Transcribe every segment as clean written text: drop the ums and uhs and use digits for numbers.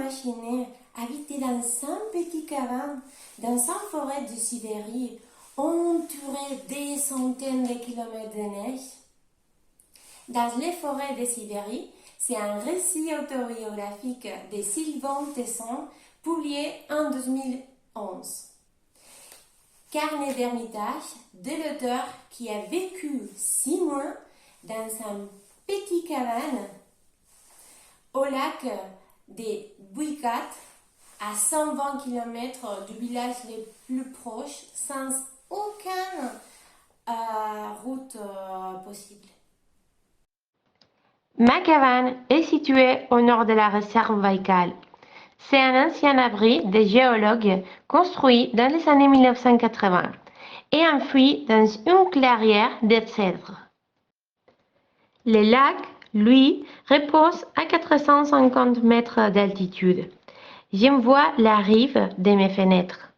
imaginer habiter dans un petit cabane, dans une forêt de Sibérie, entourée des centaines de kilomètres de neige? Dans les forêts de Sibérie, c'est un récit autobiographique de Sylvain Tesson, publié en 2011. Carnet d'ermitage de l'auteur qui a vécu 6 mois dans un petit cabane au lac des Bouikat, à 120 km du village le plus proche, sans aucune route possible. Ma cabane est située au nord de la réserve Baïkal. C'est un ancien abri des géologues construit dans les années 1980 et enfui dans une clairière de cèdres. Le lac, lui, repose à 450 mètres d'altitude. J'en vois la rive de mes fenêtres.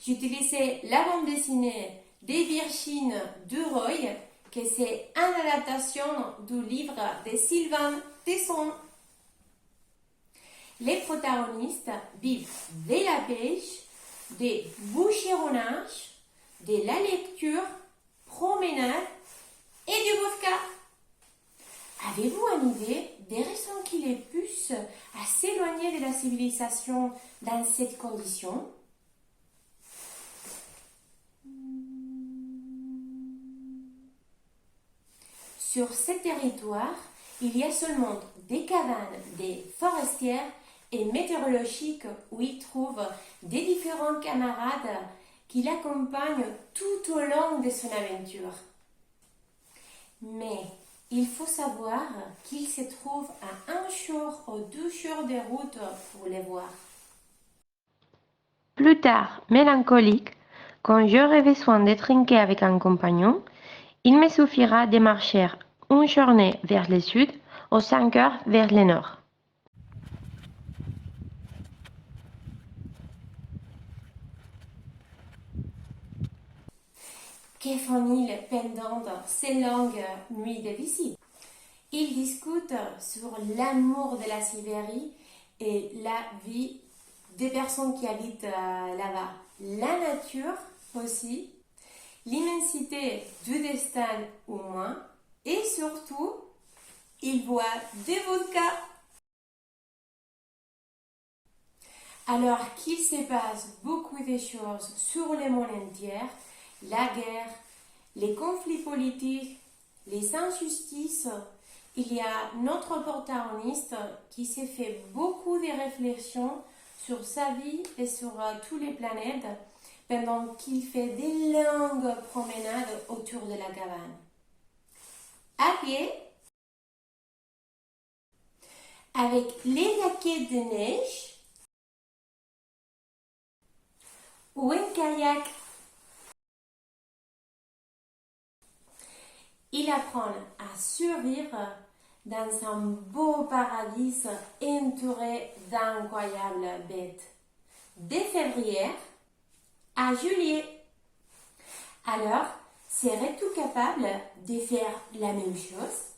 J'utilisais la bande dessinée des Virgines Duroy, que c'est une adaptation du livre de Sylvain Tesson. Les protagonistes vivent de la pêche, des boucheronnages, de la lecture, promenade et du vodka. Avez-vous une idée des raisons qui les poussent à s'éloigner de la civilisation dans cette condition? Sur ce territoire, il y a seulement des cabanes, des forestières et météorologiques où il trouve des différents camarades qui l'accompagnent tout au long de son aventure. Mais il faut savoir qu'il se trouve à 1 jour ou 2 jours de route pour les voir. Plus tard, mélancolique, quand j'aurai besoin de trinquer avec un compagnon, il me suffira de marcher une journée vers le sud ou 5 heures vers le nord. Que font-ils pendant ces longues nuits de visite? Ils discutent sur l'amour de la Sibérie et la vie des personnes qui habitent là-bas. La nature aussi, l'immensité du destin humain et surtout, ils boivent des vodka. Alors qu'il se passe beaucoup de choses sur le monde entier, la guerre, les conflits politiques, les injustices, il y a notre protagoniste qui s'est fait beaucoup de réflexions sur sa vie et sur toutes les planètes pendant qu'il fait des longues promenades autour de la cabane. À pied, avec les jaquettes de neige ou un kayak. Il apprend à survivre dans un beau paradis entouré d'incroyables bêtes. De février à juillet. Alors, serais-tu capable de faire la même chose?